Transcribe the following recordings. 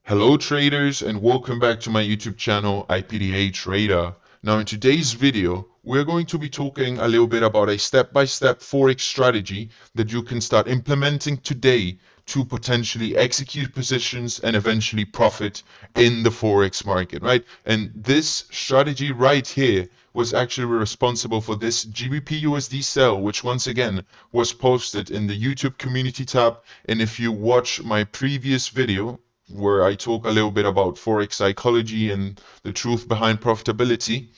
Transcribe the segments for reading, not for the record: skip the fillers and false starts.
Hello traders, and welcome back to my YouTube channel IPDATrader. Now in today's video, we're going to be talking a little bit about a step-by-step Forex strategy that you can start implementing today to potentially execute positions and eventually profit in the Forex market, right? And this strategy right here was actually responsible for this GBPUSD Sell, which once again was posted in the YouTube community tab. And if you watch my previous video, where I talk a little bit about Forex psychology and the truth behind profitability,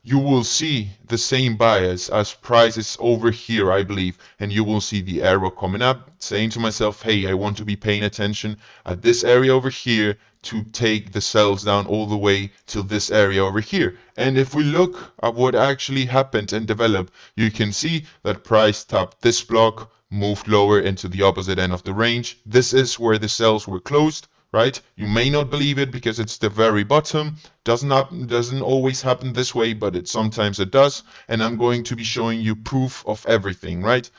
you will see the same bias as prices over here, I believe, and you will see the arrow coming up, saying to myself, hey, I want to be paying attention at this area over here to take the sells down all the way to this area over here. And if we look at what actually happened and developed, you can see that price tapped this block, moved lower into the opposite end of the range. This is where the sells were closed. Right? You may not believe it because it's the very bottom. Doesn't always happen this way, but sometimes it does. And I'm going to be showing you proof of everything, right?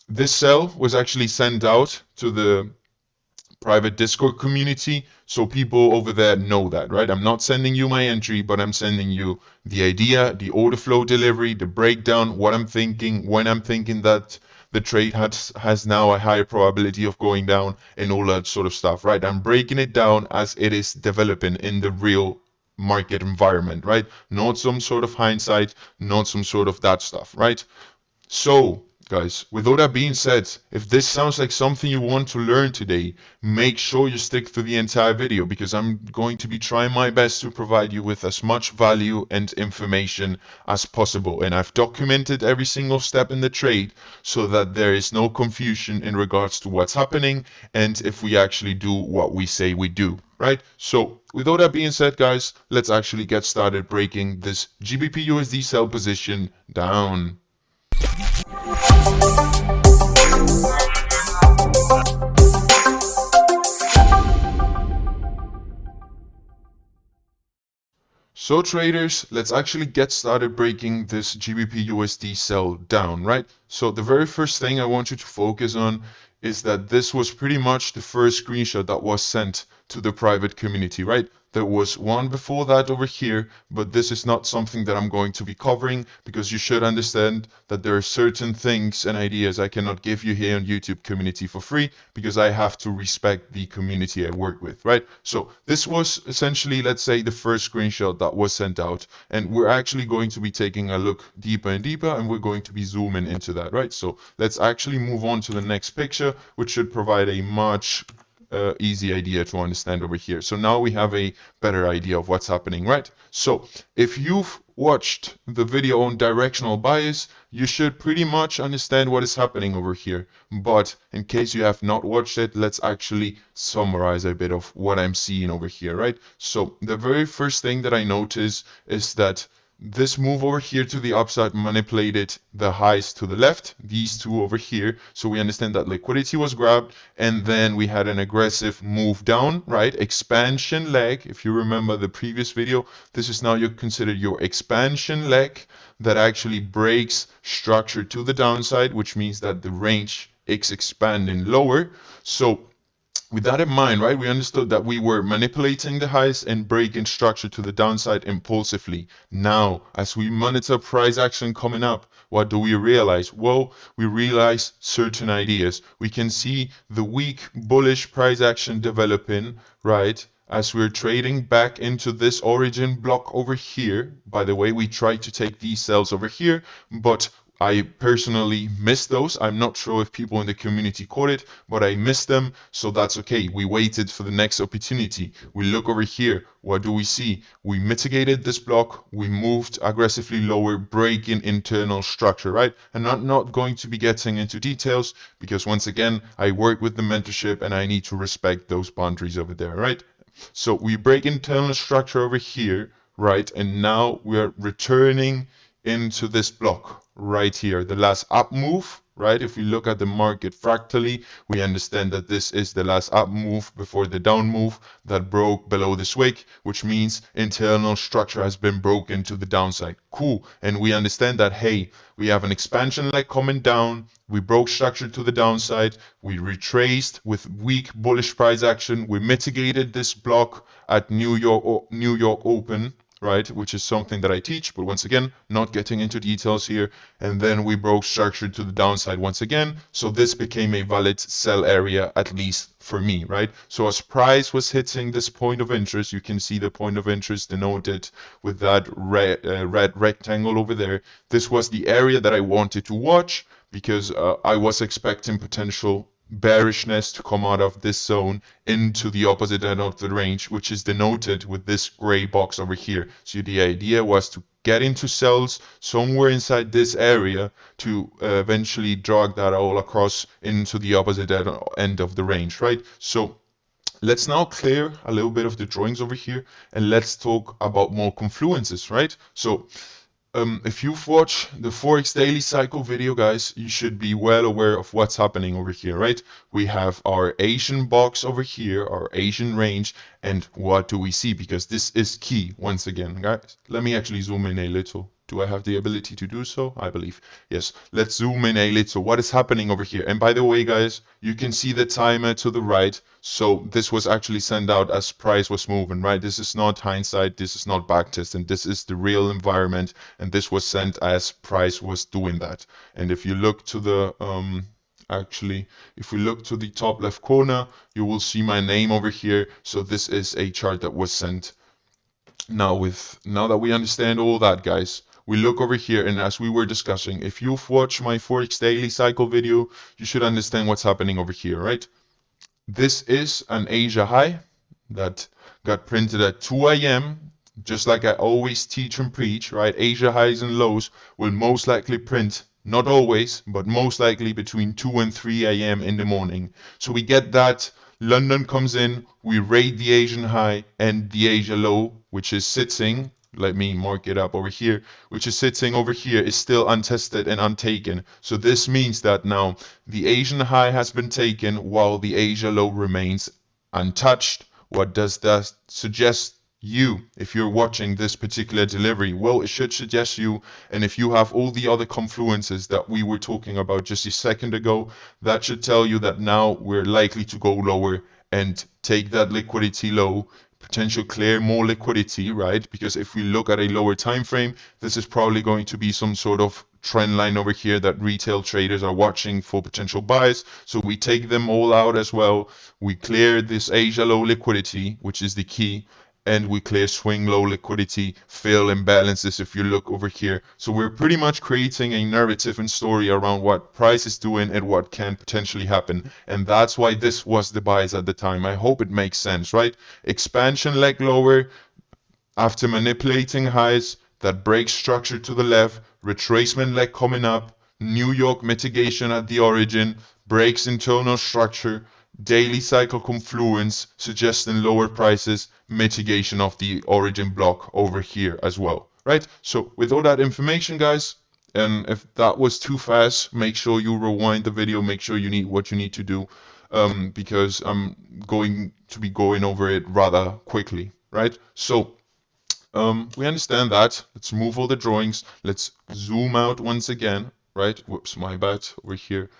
This sell was actually sent out to the private Discord community, so people over there know that, right? I'm not sending you my entry, but I'm sending you the idea, the order flow delivery, the breakdown, what I'm thinking, when I'm thinking that the trade has now a higher probability of going down, and all that sort of stuff, right? I'm breaking it down as it is developing in the real market environment, right? Not some sort of hindsight, not some sort of that stuff, right? So guys, with all that being said, if this sounds like something you want to learn today, make sure you stick to the entire video, because I'm going to be trying my best to provide you with as much value and information as possible. And I've documented every single step in the trade so that there is no confusion in regards to what's happening and if we actually do what we say we do, right? So with all that being said, guys, let's actually get started breaking this GBPUSD sell position down. So traders, let's actually get started breaking this GBPUSD sell down, right? So the very first thing I want you to focus on is that this was pretty much the first screenshot that was sent to the private community, right? There was one before that over here, but this is not something that I'm going to be covering, because you should understand that there are certain things and ideas I cannot give you here on YouTube community for free, because I have to respect the community I work with, right? So this was essentially, let's say, the first screenshot that was sent out, and we're actually going to be taking a look deeper and deeper, and we're going to be zooming into that, right? So let's actually move on to the next picture, which should provide a much easy idea to understand over here. So now we have a better idea of what's happening, right? So if you've watched the video on directional bias, you should pretty much understand what is happening over here. But in case you have not watched it, let's actually summarize a bit of what I'm seeing over here, right? So the very first thing that I notice is that this move over here to the upside manipulated the highs to the left, these two over here. So we understand that liquidity was grabbed, and then we had an aggressive move down, right? Expansion leg. If you remember the previous video, this is now considered your expansion leg that actually breaks structure to the downside, which means that the range is expanding lower. So with that in mind, right, we understood that we were manipulating the highs and breaking structure to the downside impulsively. Now, as we monitor price action coming up, what do we realize? Well, we realize certain ideas. We can see the weak bullish price action developing, right, as we're trading back into this origin block over here. By the way, we tried to take these sells over here, but I personally missed those. I'm not sure if people in the community caught it, but I missed them, so that's okay. We waited for the next opportunity. We look over here. What do we see? We mitigated this block. We moved aggressively lower, breaking internal structure, right? And I'm not going to be getting into details, because once again, I work with the mentorship and I need to respect those boundaries over there, right? So we break internal structure over here, right? And now we're returning into this block right here. The last up move right? If we look at the market fractally, we understand that this is the last up move before the down move that broke below this wick, which means internal structure has been broken to the downside. Cool. And we understand that, hey, we have an expansion leg coming down. We broke structure to the downside. We retraced with weak bullish price action. We mitigated this block at New York Open, right? Which is something that I teach, but once again, not getting into details here. And then we broke structure to the downside once again. So this became a valid sell area, at least for me, right? So as price was hitting this point of interest, you can see the point of interest denoted with that red rectangle over there. This was the area that I wanted to watch because I was expecting potential bearishness to come out of this zone into the opposite end of the range, which is denoted with this gray box over here. So the idea was to get into sells somewhere inside this area to eventually drag that all across into the opposite end of the range, right? So let's now clear a little bit of the drawings over here and let's talk about more confluences, right? So if you've watched the Forex Daily Cycle video, guys, you should be well aware of what's happening over here, right? We have our Asian box over here, our Asian range, and what do we see? Because this is key, once again, guys. Let me actually zoom in a little. Do I have the ability to do so? I believe. Yes. Let's zoom in a little. What is happening over here? And by the way, guys, you can see the timer to the right. So this was actually sent out as price was moving, right? This is not hindsight. This is not backtest. And this is the real environment. And this was sent as price was doing that. And if you look to the, if we look to the top left corner, you will see my name over here. So this is a chart that was sent. Now that we understand all that, guys, we look over here, and as we were discussing, if you've watched my Forex Daily Cycle video, you should understand what's happening over here, right? This is an Asia high that got printed at 2 a.m. Just like I always teach and preach, right? Asia highs and lows will most likely print, not always, but most likely between 2 and 3 a.m. in the morning. So we get that. London comes in, we rate the Asian high and the Asia low, which is sitting, let me mark it up over here, which is sitting over here, is still untested and untaken. So this means that now the Asian high has been taken while the Asia low remains untouched. What does that suggest you if you're watching this particular delivery? Well, it should suggest you, and if you have all the other confluences that we were talking about just a second ago, that should tell you that now we're likely to go lower and take that liquidity low, potential clear more liquidity, right? Because if we look at a lower time frame, this is probably going to be some sort of trend line over here that retail traders are watching for potential buys. So we take them all out as well. We clear this Asia low liquidity, which is the key, and we clear swing low liquidity, fill imbalances if you look over here. So we're pretty much creating a narrative and story around what price is doing and what can potentially happen. And that's why this was the buys at the time. I hope it makes sense, right? Expansion leg lower after manipulating highs that break structure to the left, retracement leg coming up, New York mitigation at the origin, breaks internal structure, daily cycle confluence suggesting lower prices, mitigation of the origin block over here as well, right? So with all that information, guys, and if that was too fast, make sure you rewind the video, make sure you need what you need to do, because I'm going to be going over it rather quickly, right? So we understand that. Let's move all the drawings. Let's zoom out once again, right? Whoops, my bad over here.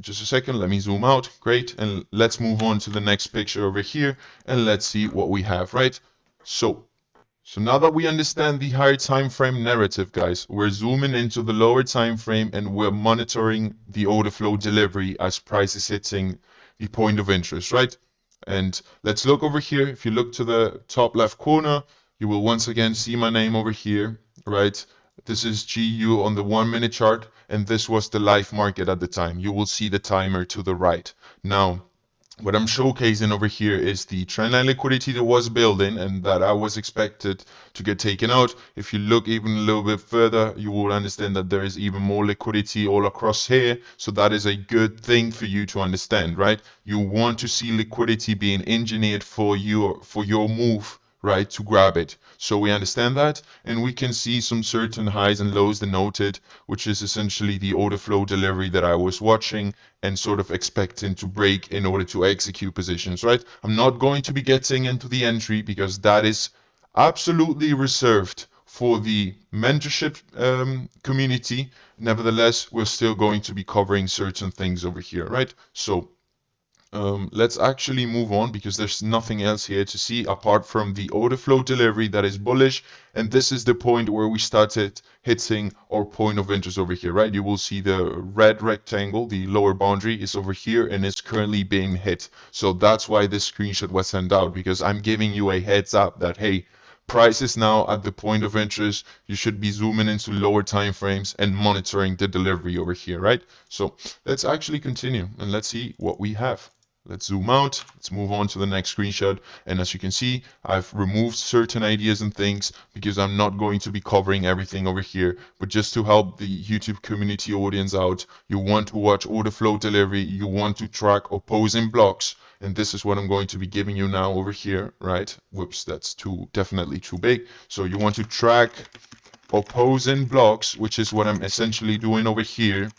Just a second, let me zoom out. Great. And let's move on to the next picture over here and let's see what we have, right? So now that we understand the higher time frame narrative, guys, we're zooming into the lower time frame and we're monitoring the order flow delivery as price is hitting the point of interest, right? And let's look over here. If you look to the top left corner, you will once again see my name over here, right? This is GU on the 1 minute chart, and this was the live market at the time. You will see the timer to the right. Now, what I'm showcasing over here is the trendline liquidity that was building and that I was expected to get taken out. If you look even a little bit further, you will understand that there is even more liquidity all across here. So that is a good thing for you to understand, right? You want to see liquidity being engineered for you, for your move, right, to grab it. So we understand that, and we can see some certain highs and lows denoted, which is essentially the order flow delivery that I was watching and sort of expecting to break in order to execute positions, right? I'm not going to be getting into the entry because that is absolutely reserved for the mentorship community. Nevertheless, we're still going to be covering certain things over here, right? So let's actually move on because there's nothing else here to see apart from the order flow delivery that is bullish. And this is the point where we started hitting our point of interest over here, right? You will see the red rectangle, the lower boundary is over here and it's currently being hit. So that's why this screenshot was sent out, because I'm giving you a heads up that, hey, price is now at the point of interest. You should be zooming into lower time frames and monitoring the delivery over here, right? So let's actually continue and let's see what we have. Let's zoom out. Let's move on to the next screenshot. And as you can see, I've removed certain ideas and things because I'm not going to be covering everything over here. But just to help the YouTube community audience out, you want to watch order flow delivery. You want to track opposing blocks. And this is what I'm going to be giving you now over here, right? Whoops, that's definitely too big. So you want to track opposing blocks, which is what I'm essentially doing over here,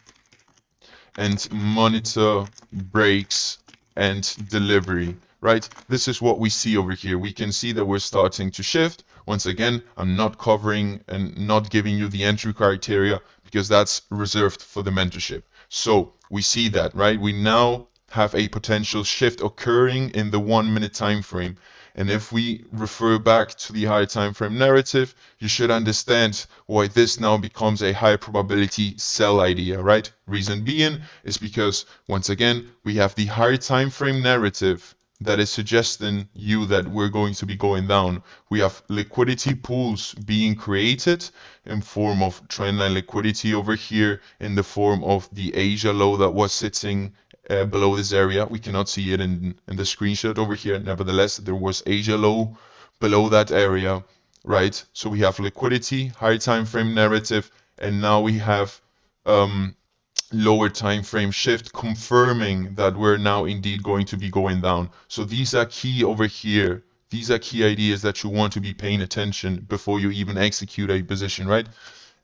and monitor breaks and delivery, right? This is what we see over here. We can see that we're starting to shift. Once again, I'm not covering and not giving you the entry criteria because that's reserved for the mentorship. So we see that, right? We now have a potential shift occurring in the 1 minute time frame. And if we refer back to the higher time frame narrative, you should understand why this now becomes a high probability sell idea, right? Reason being is because, once again, we have the higher time frame narrative that is suggesting you that we're going to be going down. We have liquidity pools being created in form of trendline liquidity over here, in the form of the Asia low that was sitting below this area. We cannot see it in the screenshot over here. Nevertheless, there was Asia low below that area, right? So we have liquidity, high time frame narrative, and now we have lower time frame shift confirming that we're now indeed going to be going down. So these are key over here. These are key ideas that you want to be paying attention before you even execute a position, right?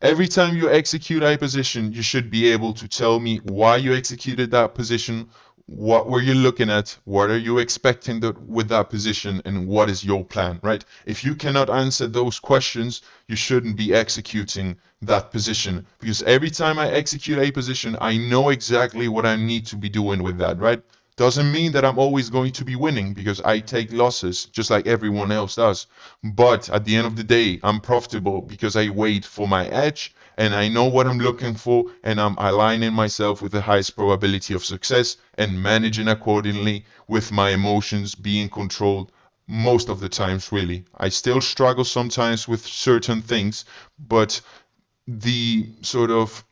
Every time you execute a position, you should be able to tell me why you executed that position, what were you looking at, what are you expecting with that position, and what is your plan, right? If you cannot answer those questions, you shouldn't be executing that position, because every time I execute a position, I know exactly what I need to be doing with that, right? Doesn't mean that I'm always going to be winning, because I take losses just like everyone else does. But at the end of the day, I'm profitable because I wait for my edge and I know what I'm looking for, and I'm aligning myself with the highest probability of success and managing accordingly with my emotions being controlled most of the times, really. I still struggle sometimes with certain things, but the sort of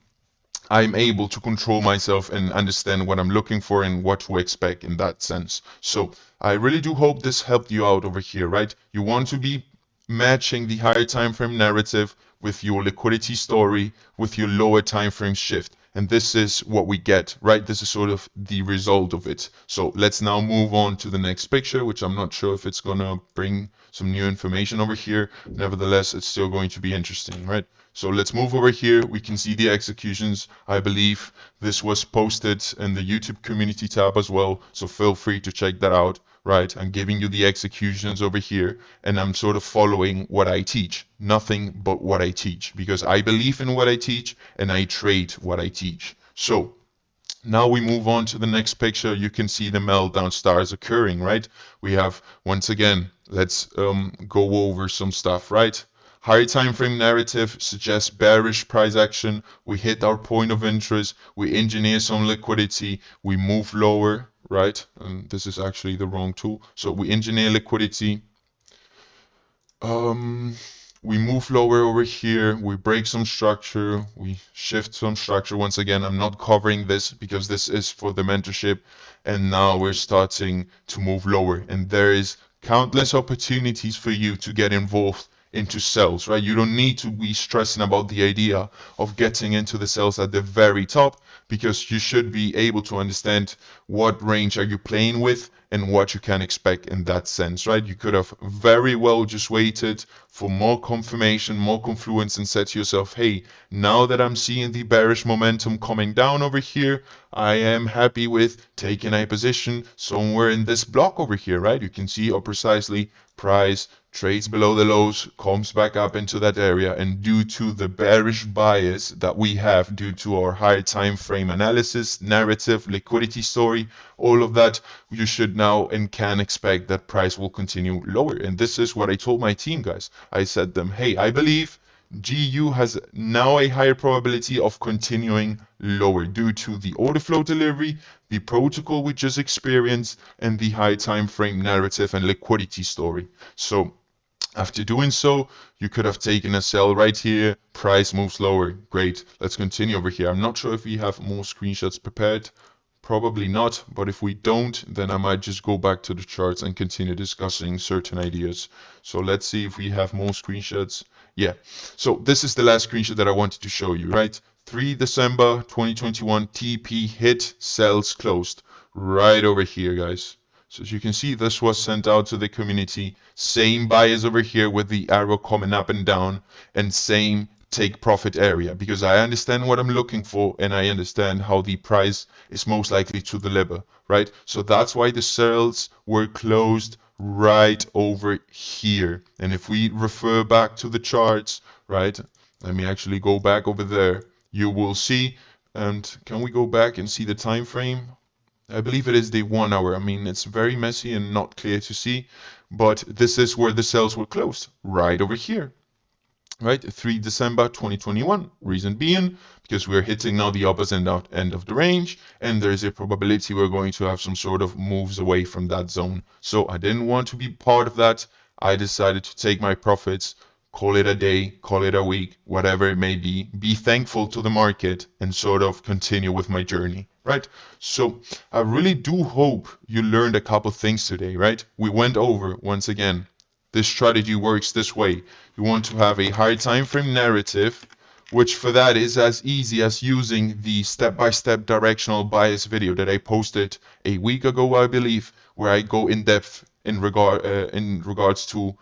I'm able to control myself and understand what I'm looking for and what to expect in that sense. So I really do hope this helped you out over here, right? You want to be matching the higher time frame narrative with your liquidity story, with your lower time frame shift. And this is what we get, right? This is sort of the result of it. So let's now move on to the next picture, which I'm not sure if it's gonna bring some new information over here. Nevertheless, it's still going to be interesting, right? So let's move over here. We can see the executions. I believe this was posted in the YouTube community tab as well. So feel free to check that out, right? I'm giving you the executions over here, and I'm sort of following what I teach. Nothing but what I teach, because I believe in what I teach and I trade what I teach. So now we move on to the next picture. You can see the meltdown stars occurring, right? We have, once again, let's go over some stuff, right? Higher time frame narrative suggests bearish price action. We hit our point of interest. We engineer some liquidity. We move lower, right? And this is actually the wrong tool. So we engineer liquidity. We move lower over here. We break some structure. We shift some structure. Once again, I'm not covering this because this is for the mentorship. And now we're starting to move lower. And there is countless opportunities for you to get involved into sales, right? You don't need to be stressing about the idea of getting into the sales at the very top, because you should be able to understand what range are you playing with and what you can expect in that sense, right? You could have very well just waited for more confirmation, more confluence, and said to yourself, hey, now that I'm seeing the bearish momentum coming down over here, I am happy with taking a position somewhere in this block over here, right? You can see how precisely price trades below the lows, comes back up into that area, and due to the bearish bias that we have due to our higher time frame analysis, narrative, liquidity story, all of that, you should now and can expect that price will continue lower. And this is what I told my team, guys. I said them, hey, I believe GU has now a higher probability of continuing lower due to the order flow delivery, the protocol we just experienced, and the high time frame narrative and liquidity story. So after doing so, you could have taken a sell right here. Price moves lower. Great. Let's continue over here. I'm not sure if we have more screenshots prepared. Probably not, but if we don't, then I might just go back to the charts and continue discussing certain ideas. So let's see if we have more screenshots. Yeah, so this is the last screenshot that I wanted to show you, right? 3 December 2021, TP hit, sells closed, right over here, guys. So as you can see, this was sent out to the community. Same buyers over here with the arrow coming up and down, and same take profit area, because I understand what I'm looking for and I understand how the price is most likely to deliver, right? So that's why the sales were closed right over here. And if we refer back to the charts, right, let me actually go back over there, you will see. And can we go back and see the time frame? I believe it is the 1 hour. I mean, it's very messy and not clear to see, but this is where the sales were closed, right over here. Right, 3 December 2021. Reason being, because we're hitting now the opposite end of the range, and there's a probability we're going to have some sort of moves away from that zone. So I didn't want to be part of that. I decided to take my profits, call it a day, call it a week, whatever it may be thankful to the market, and sort of continue with my journey, right? So I really do hope you learned a couple things today, right? We went over, once again, this strategy works this way. You want to have a high time frame narrative, which for that is as easy as using the step-by-step directional bias video that I posted a week ago, I believe, where I go in depth in regards to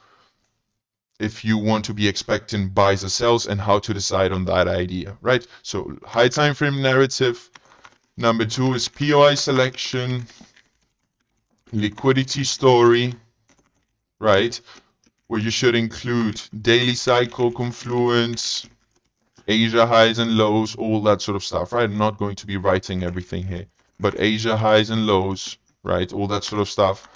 if you want to be expecting buys or sells and how to decide on that idea, right? So high time frame narrative. Number 2 is POI selection, liquidity story, right? Where you should include daily cycle confluence, Asia highs and lows, all that sort of stuff, right? I'm not going to be writing everything here, but Asia highs and lows, right? All that sort of stuff.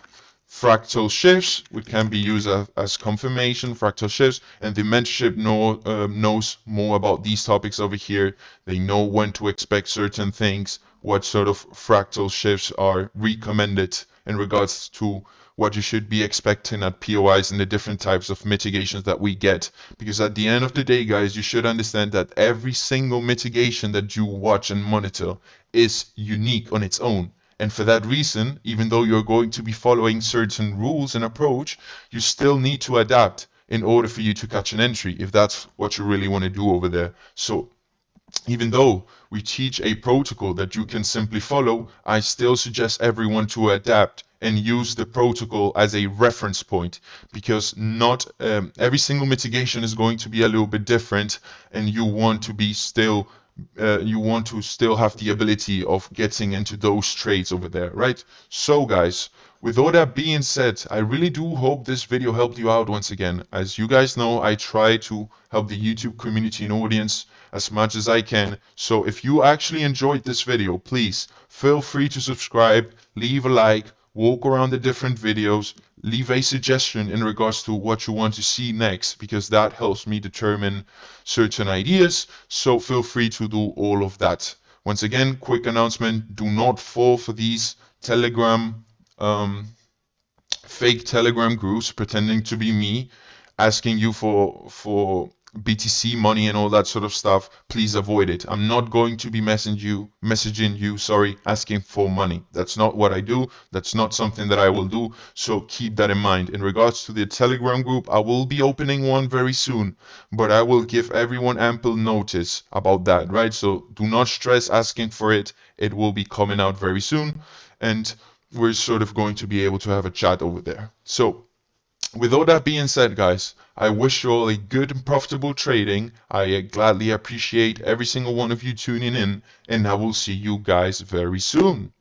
Fractal shifts, which can be used as confirmation, fractal shifts, and the mentorship knows more about these topics over here. They know when to expect certain things, what sort of fractal shifts are recommended in regards to what you should be expecting at POIs and the different types of mitigations that we get. Because at the end of the day, guys, you should understand that every single mitigation that you watch and monitor is unique on its own. And for that reason, even though you're going to be following certain rules and approach, you still need to adapt in order for you to catch an entry, if that's what you really want to do over there. So even though we teach a protocol that you can simply follow, I still suggest everyone to adapt and use the protocol as a reference point, because not every single mitigation is going to be a little bit different, and you want to be still have the ability of getting into those trades over there, right? So guys, with all that being said, I really do hope this video helped you out once again. As you guys know, I try to help the YouTube community and audience as much as I can. So if you actually enjoyed this video, please feel free to subscribe, leave a like, walk around the different videos, leave a suggestion in regards to what you want to see next, because that helps me determine certain ideas. So feel free to do all of that. Once again, quick announcement, do not fall for these fake Telegram groups pretending to be me, asking you for BTC money and all that sort of stuff. Please avoid it. I'm not going to be messaging you, asking for money. That's not what I do. That's not something that I will do. So keep that in mind. In regards to the Telegram group, I will be opening one very soon, but I will give everyone ample notice about that, right? So do not stress asking for it. It will be coming out very soon. And we're sort of going to be able to have a chat over there. So with all that being said, guys, I wish you all a good and profitable trading. I gladly appreciate every single one of you tuning in, and I will see you guys very soon.